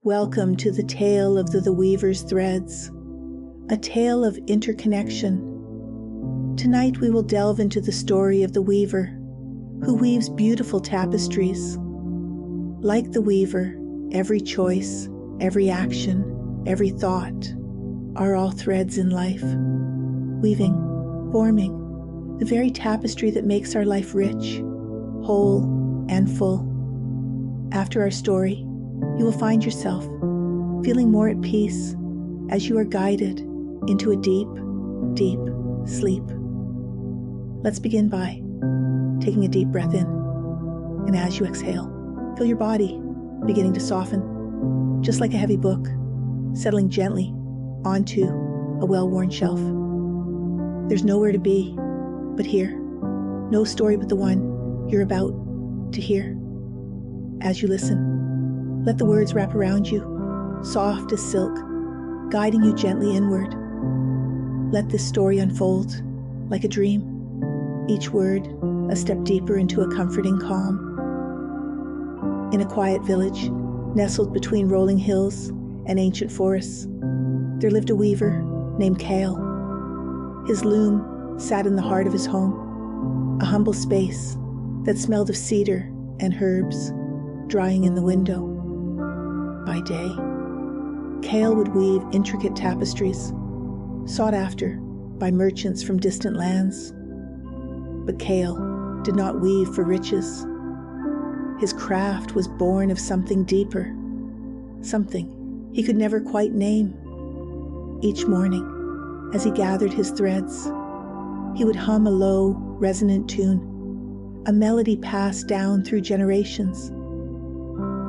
Welcome to the tale of the weaver's threads, a tale of interconnection. Tonight we will delve into the story of the weaver, who weaves beautiful tapestries. Like the weaver, every choice, every action, every thought are all threads in life, weaving, forming, the very tapestry that makes our life rich, whole, and full. After our story, you will find yourself feeling more at peace as you are guided into a deep, deep sleep. Let's begin by taking a deep breath in, and as you exhale, feel your body beginning to soften, just like a heavy book, settling gently onto a well-worn shelf. There's nowhere to be but here, no story but the one you're about to hear. As you listen, let the words wrap around you, soft as silk, guiding you gently inward. Let this story unfold like a dream, each word a step deeper into a comforting calm. In a quiet village, nestled between rolling hills and ancient forests, there lived a weaver named Kale. His loom sat in the heart of his home, a humble space that smelled of cedar and herbs drying in the window. By day, Kale would weave intricate tapestries, sought after by merchants from distant lands. But Kale did not weave for riches. His craft was born of something deeper, something he could never quite name. Each morning, as he gathered his threads, he would hum a low, resonant tune, a melody passed down through generations.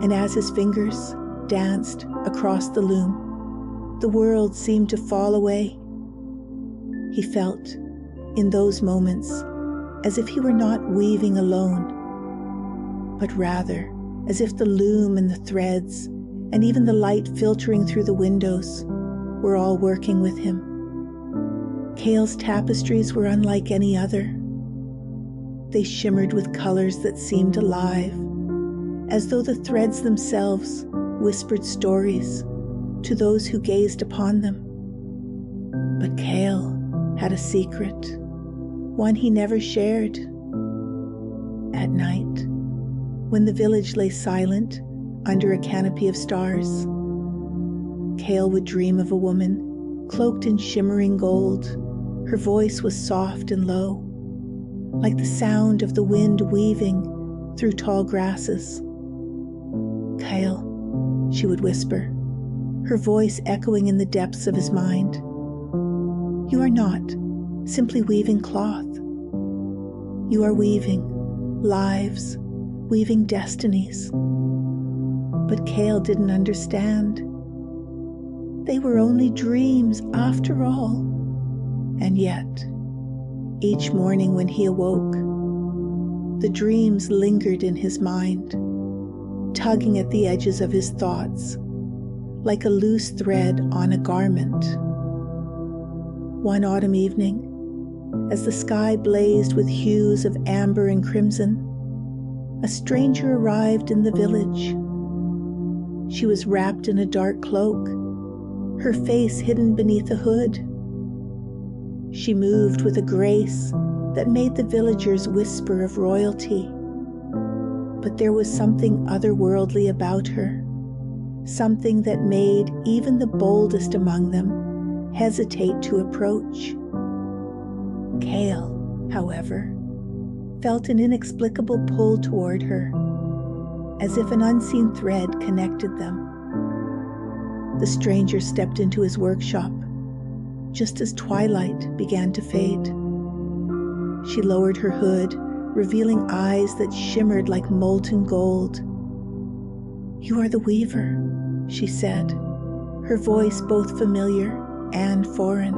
And as his fingers danced across the loom, the world seemed to fall away. He felt, in those moments, as if he were not weaving alone, but rather as if the loom and the threads, and even the light filtering through the windows, were all working with him. Kale's tapestries were unlike any other. They shimmered with colors that seemed alive, as though the threads themselves whispered stories to those who gazed upon them. But Kale had a secret, one he never shared. At night, when the village lay silent under a canopy of stars, Kale would dream of a woman cloaked in shimmering gold. Her voice was soft and low, like the sound of the wind weaving through tall grasses. "Kale," she would whisper, her voice echoing in the depths of his mind. "You are not simply weaving cloth. You are weaving lives, weaving destinies." But Kale didn't understand. They were only dreams after all. And yet, each morning when he awoke, the dreams lingered in his mind, tugging at the edges of his thoughts, like a loose thread on a garment. One autumn evening, as the sky blazed with hues of amber and crimson, a stranger arrived in the village. She was wrapped in a dark cloak, her face hidden beneath a hood. She moved with a grace that made the villagers whisper of royalty. But there was something otherworldly about her, something that made even the boldest among them hesitate to approach. Kale, however, felt an inexplicable pull toward her, as if an unseen thread connected them. The stranger stepped into his workshop just as twilight began to fade. She lowered her hood, revealing eyes that shimmered like molten gold. "You are the weaver," she said, her voice both familiar and foreign,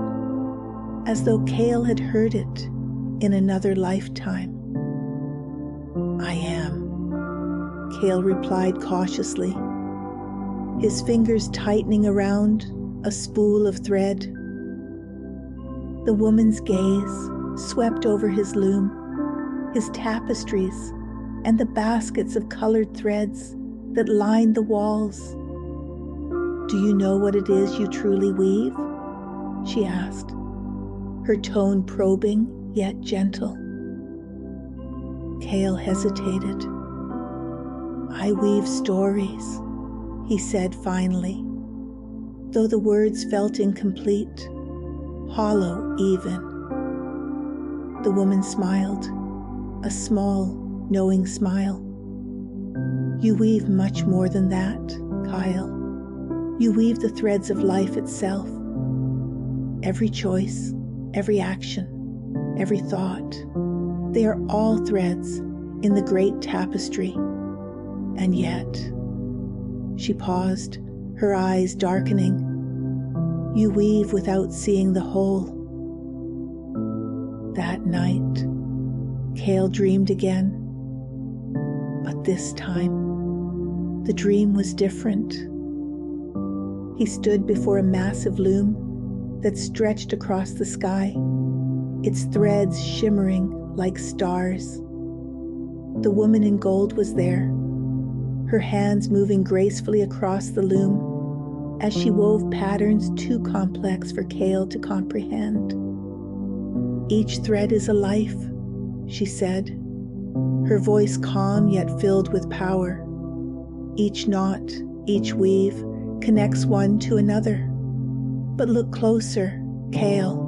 as though Kale had heard it in another lifetime. "I am," Kale replied cautiously, his fingers tightening around a spool of thread. The woman's gaze swept over his loom, his tapestries, and the baskets of colored threads that lined the walls. "Do you know what it is you truly weave?" she asked, her tone probing yet gentle. Cale hesitated. "I weave stories," he said finally, though the words felt incomplete, hollow even. The woman smiled, a small, knowing smile. "You weave much more than that, Kyle. You weave the threads of life itself. Every choice, every action, every thought, they are all threads in the great tapestry. And yet," she paused, her eyes darkening, "you weave without seeing the whole." That night, Cale dreamed again. But this time, the dream was different. He stood before a massive loom that stretched across the sky, its threads shimmering like stars. The woman in gold was there, her hands moving gracefully across the loom as she wove patterns too complex for Cale to comprehend. "Each thread is a life," she said, her voice calm yet filled with power. "Each knot, each weave connects one to another. But look closer, Cale."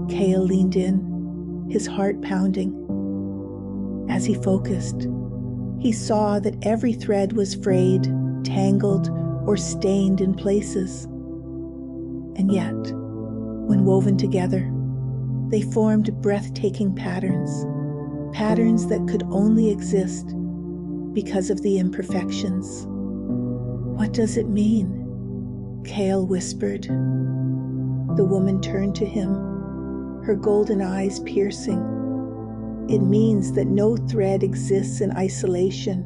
Cale leaned in, his heart pounding. As he focused, he saw that every thread was frayed, tangled, or stained in places. And yet, when woven together, they formed breathtaking patterns, patterns that could only exist because of the imperfections. "What does it mean?" Cale whispered. The woman turned to him, her golden eyes piercing. "It means that no thread exists in isolation.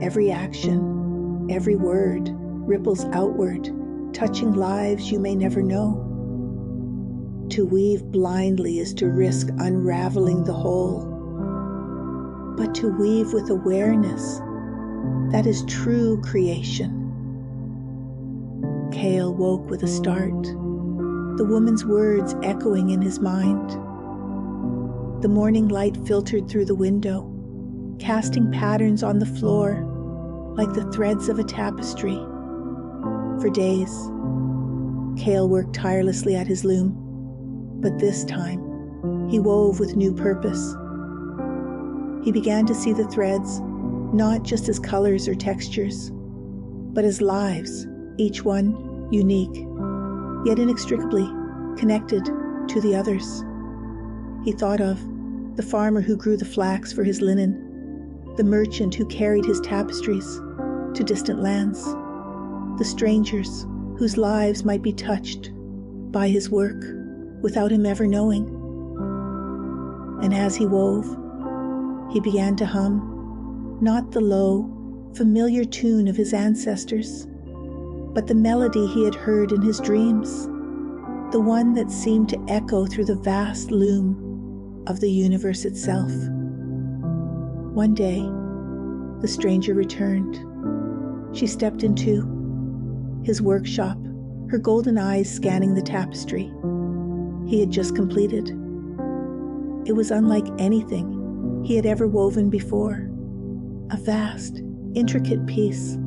Every action, every word ripples outward, touching lives you may never know. To weave blindly is to risk unraveling the whole. But to weave with awareness, that is true creation." Cale woke with a start, the woman's words echoing in his mind. The morning light filtered through the window, casting patterns on the floor like the threads of a tapestry. For days, Cale worked tirelessly at his loom, but this time he wove with new purpose. He began to see the threads not just as colors or textures, but as lives, each one unique, yet inextricably connected to the others. He thought of the farmer who grew the flax for his linen, the merchant who carried his tapestries to distant lands, the strangers whose lives might be touched by his work without him ever knowing. And as he wove, he began to hum, not the low, familiar tune of his ancestors, but the melody he had heard in his dreams, the one that seemed to echo through the vast loom of the universe itself. One day, the stranger returned. She stepped into his workshop, her golden eyes scanning the tapestry he had just completed. It was unlike anything he had ever woven before, a vast, intricate piece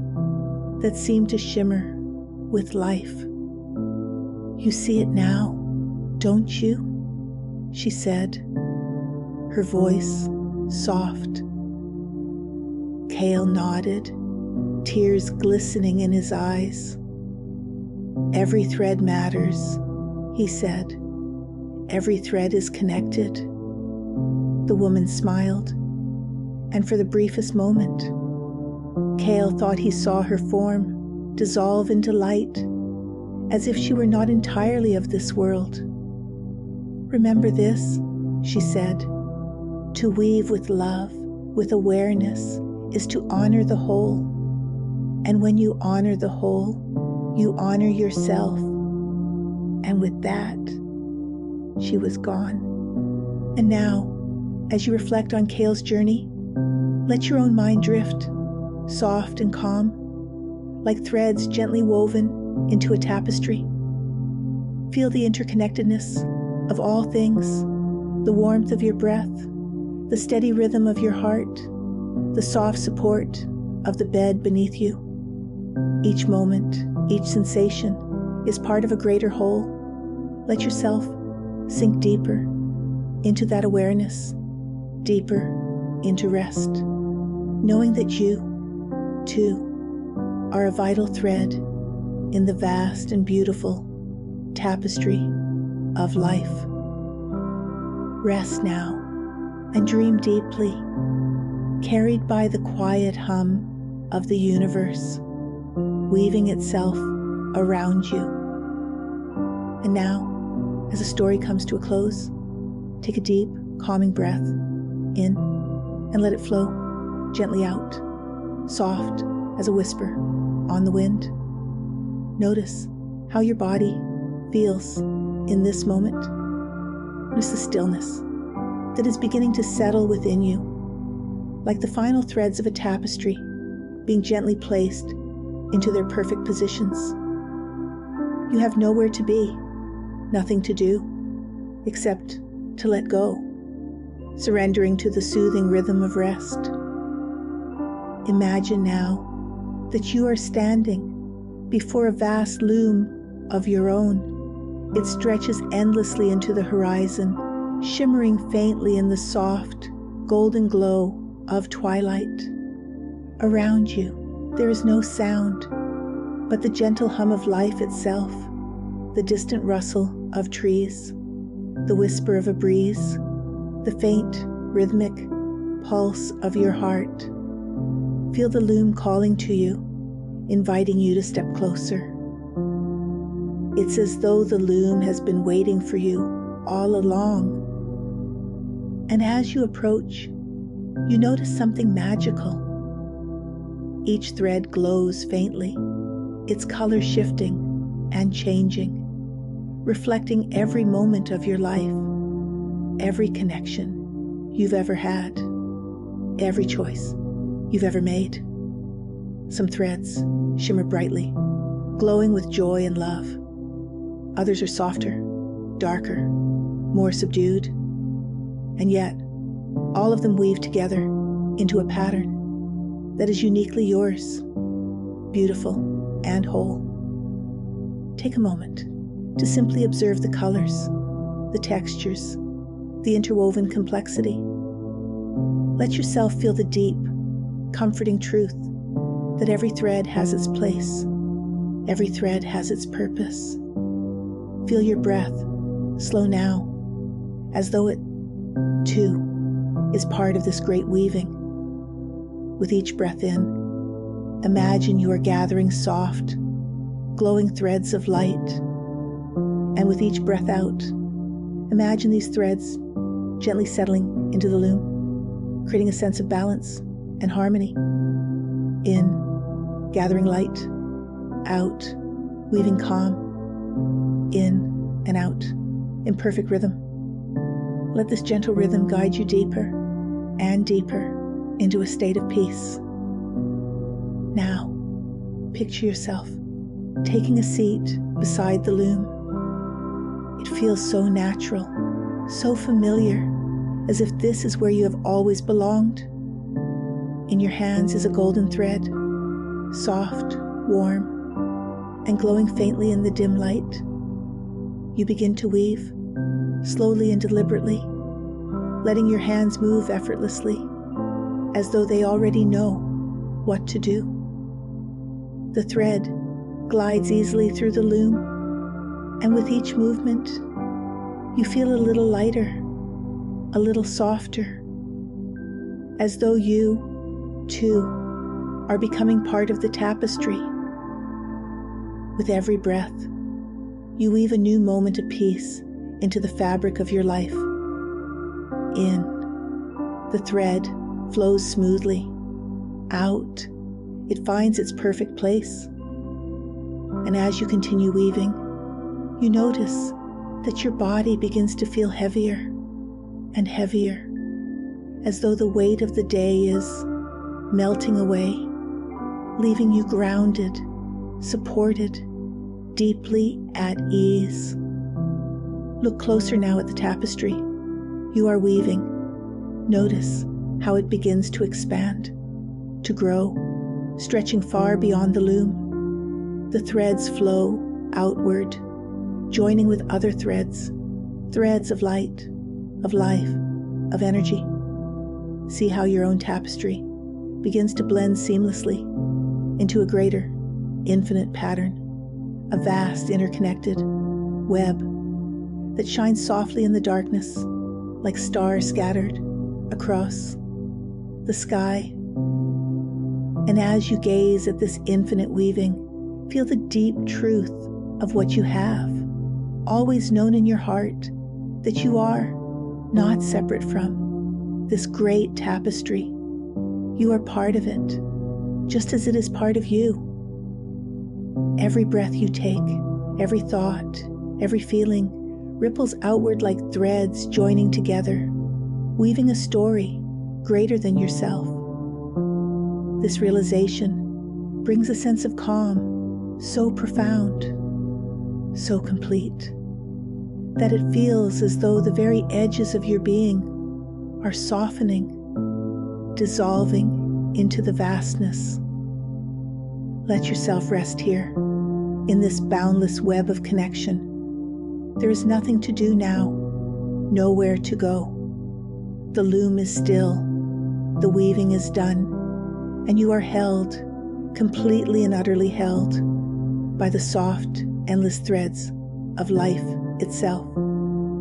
that seemed to shimmer with life. "You see it now, don't you?" she said, her voice soft. Cale nodded, tears glistening in his eyes. "Every thread matters," he said. "Every thread is connected." The woman smiled, and for the briefest moment, Cale thought he saw her form dissolve into light, as if she were not entirely of this world. "Remember this," she said. "To weave with love, with awareness, is to honor the whole. And when you honor the whole, you honor yourself." And with that, she was gone. And now, as you reflect on Cale's journey, let your own mind drift, soft and calm. like threads gently woven into a tapestry. Feel the interconnectedness of all things, the warmth of your breath, the steady rhythm of your heart, the soft support of the bed beneath you. Each moment, each sensation is part of a greater whole. Let yourself sink deeper into that awareness, deeper into rest, knowing that you, too, are a vital thread in the vast and beautiful tapestry of life. Rest now and dream deeply, carried by the quiet hum of the universe, weaving itself around you. And now, as the story comes to a close, take a deep, calming breath in and let it flow gently out, soft as a whisper on the wind. Notice how your body feels in this moment. Notice the stillness that is beginning to settle within you, like the final threads of a tapestry being gently placed into their perfect positions. You have nowhere to be, nothing to do, except to let go, surrendering to the soothing rhythm of rest. Imagine now that you are standing before a vast loom of your own. It stretches endlessly into the horizon, shimmering faintly in the soft, golden glow of twilight. Around you, there is no sound, but the gentle hum of life itself, the distant rustle of trees, the whisper of a breeze, the faint, rhythmic pulse of your heart. Feel the loom calling to you, inviting you to step closer. It's as though the loom has been waiting for you all along. And as you approach, you notice something magical. Each thread glows faintly, its color shifting and changing, reflecting every moment of your life, every connection you've ever had, every choice you've ever made. Some threads shimmer brightly, glowing with joy and love. Others are softer, darker, more subdued, and yet all of them weave together into a pattern that is uniquely yours, beautiful and whole. Take a moment to simply observe the colors, the textures, the interwoven complexity. Let yourself feel the deep, comforting truth that every thread has its place, every thread has its purpose. Feel your breath slow now, as though it, too, is part of this great weaving. With each breath in, imagine you are gathering soft, glowing threads of light. And with each breath out, imagine these threads gently settling into the loom, creating a sense of balance and harmony. In, gathering light. Out, weaving calm. In and out, in perfect rhythm. Let this gentle rhythm guide you deeper and deeper into a state of peace. Now, picture yourself taking a seat beside the loom. It feels so natural, so familiar, as if this is where you have always belonged. In your hands is a golden thread, soft, warm, and glowing faintly in the dim light. You begin to weave, slowly and deliberately, letting your hands move effortlessly, as though they already know what to do. The thread glides easily through the loom, and with each movement, you feel a little lighter, a little softer, as though you, too, are becoming part of the tapestry. With every breath, you weave a new moment of peace into the fabric of your life. In, the thread flows smoothly. Out, it finds its perfect place. And as you continue weaving, you notice that your body begins to feel heavier and heavier, as though the weight of the day is melting away, leaving you grounded supported, deeply at ease. Look closer now at the tapestry. You are weaving. Notice how it begins to expand, to grow, stretching far beyond the loom. The threads flow outward, joining with other threads, threads of light, of life, of energy. See how your own tapestry begins to blend seamlessly into a greater, infinite pattern, a vast interconnected web that shines softly in the darkness like stars scattered across the sky. And as you gaze at this infinite weaving, feel the deep truth of what you have, always known in your heart, that you are not separate from this great tapestry. You are part of it, just as it is part of you. Every breath you take, every thought, every feeling ripples outward like threads joining together, weaving a story greater than yourself. This realization brings a sense of calm so profound, so complete, that it feels as though the very edges of your being are softening, dissolving into the vastness. Let yourself rest here in this boundless web of connection. There is nothing to do now, nowhere to go. The loom is still, the weaving is done, and you are held, completely and utterly held, by the soft, endless threads of life itself.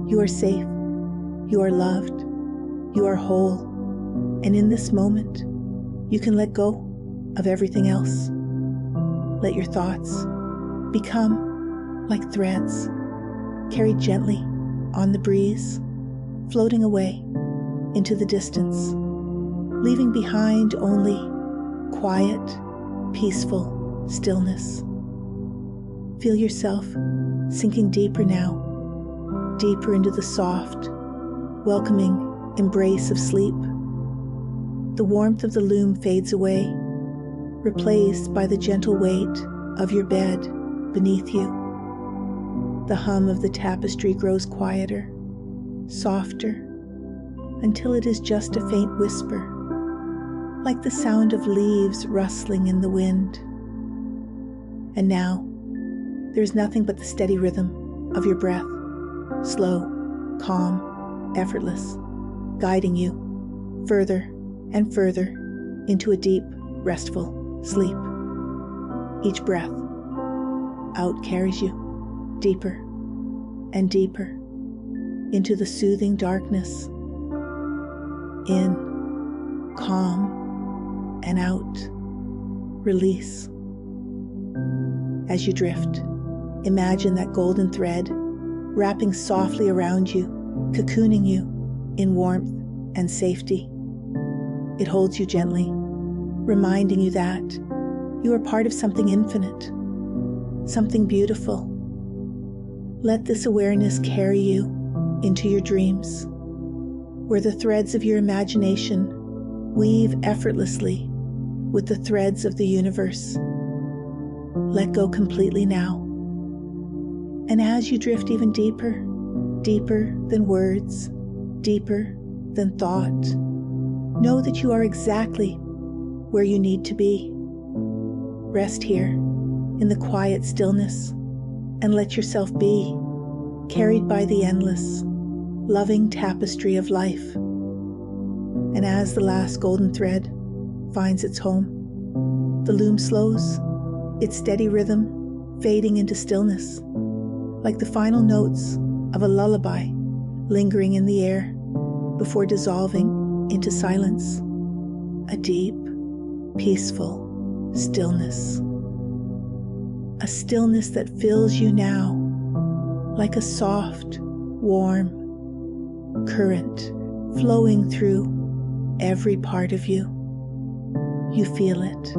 You are safe, you are loved, you are whole, and in this moment, you can let go of everything else. Let your thoughts become like threads, carried gently on the breeze, floating away into the distance, leaving behind only quiet, peaceful stillness. Feel yourself sinking deeper now, deeper into the soft, welcoming embrace of sleep. The warmth of the loom fades away, replaced by the gentle weight of your bed beneath you. The hum of the tapestry grows quieter, softer, until it is just a faint whisper, like the sound of leaves rustling in the wind. And now, there is nothing but the steady rhythm of your breath, slow, calm, effortless, guiding you further and further into a deep, restful sleep. Each breath out carries you deeper and deeper into the soothing darkness, in, calm, and out, release. As you drift, imagine that golden thread wrapping softly around you, cocooning you in warmth and safety. It holds you gently, reminding you that you are part of something infinite, something beautiful. Let this awareness carry you into your dreams, where the threads of your imagination weave effortlessly with the threads of the universe. Let go completely now. And as you drift even deeper, deeper than words, deeper than thought, know that you are exactly where you need to be. Rest here in the quiet stillness and let yourself be carried by the endless, loving tapestry of life. And as the last golden thread finds its home, the loom slows, its steady rhythm fading into stillness, like the final notes of a lullaby lingering in the air before dissolving into silence, a deep, peaceful stillness. A stillness that fills you now like a soft, warm current flowing through every part of you. You feel it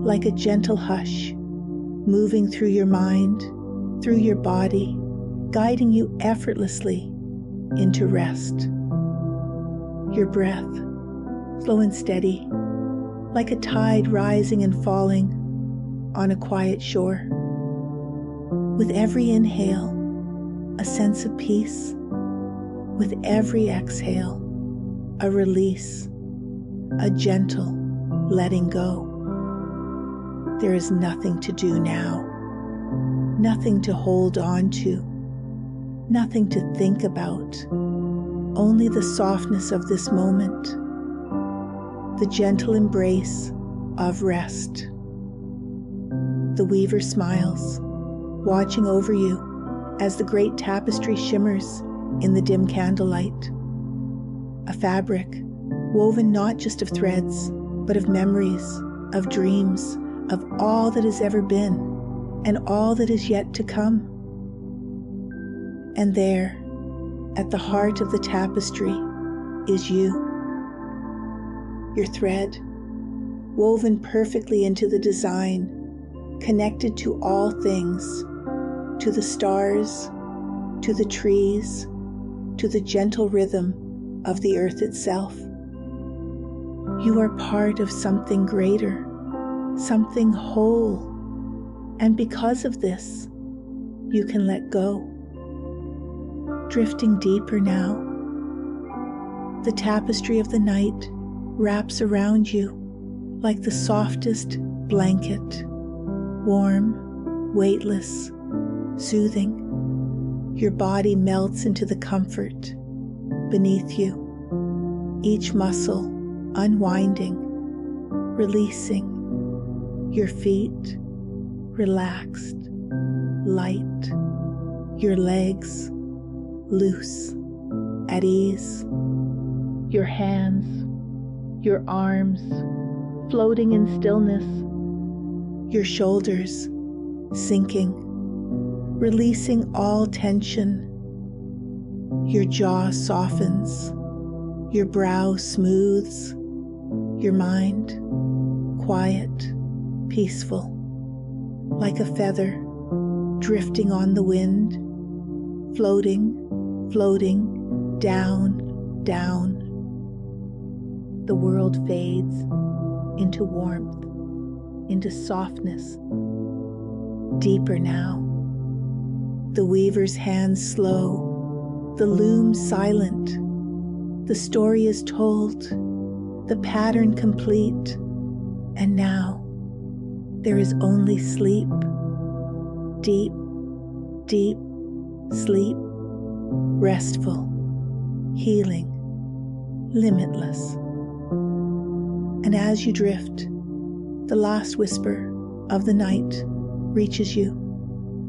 like a gentle hush moving through your mind, through your body, guiding you effortlessly into rest. Your breath, slow and steady, like a tide rising and falling, on a quiet shore. With every inhale, a sense of peace. With every exhale, a release, a gentle letting go. There is nothing to do now, nothing to hold on to, nothing to think about, only the softness of this moment, the gentle embrace of rest. The weaver smiles, watching over you as the great tapestry shimmers in the dim candlelight. A fabric woven not just of threads, but of memories, of dreams, of all that has ever been and all that is yet to come. And there, at the heart of the tapestry, is you. Your thread, woven perfectly into the design, connected to all things, to the stars, to the trees, to the gentle rhythm of the earth itself. You are part of something greater, something whole, and because of this, you can let go. Drifting deeper now, the tapestry of the night wraps around you like the softest blanket, warm, weightless, soothing. Your body melts into the comfort beneath you, each muscle unwinding, releasing, your feet relaxed, light, your legs loose, at ease, your hands, your arms floating in stillness, your shoulders sinking, releasing all tension. Your jaw softens, your brow smooths, your mind quiet, peaceful, like a feather drifting on the wind, floating, down, down. The world fades into warmth, into softness, deeper now. The weaver's hands slow, the loom silent. The story is told, the pattern complete, and now there is only sleep. Deep, deep sleep, restful, healing, limitless. And as you drift, the last whisper of the night reaches you,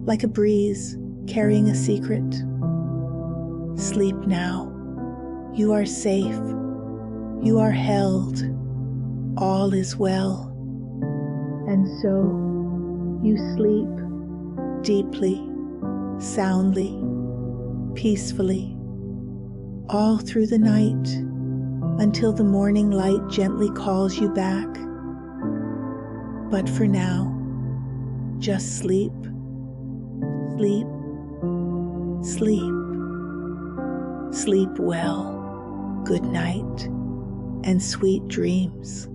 like a breeze carrying a secret. Sleep now. You are safe. You are held. All is well. And so you sleep deeply, soundly, peacefully, all through the night until the morning light gently calls you back. But for now, just sleep, sleep, sleep. Sleep well. Good night and sweet dreams.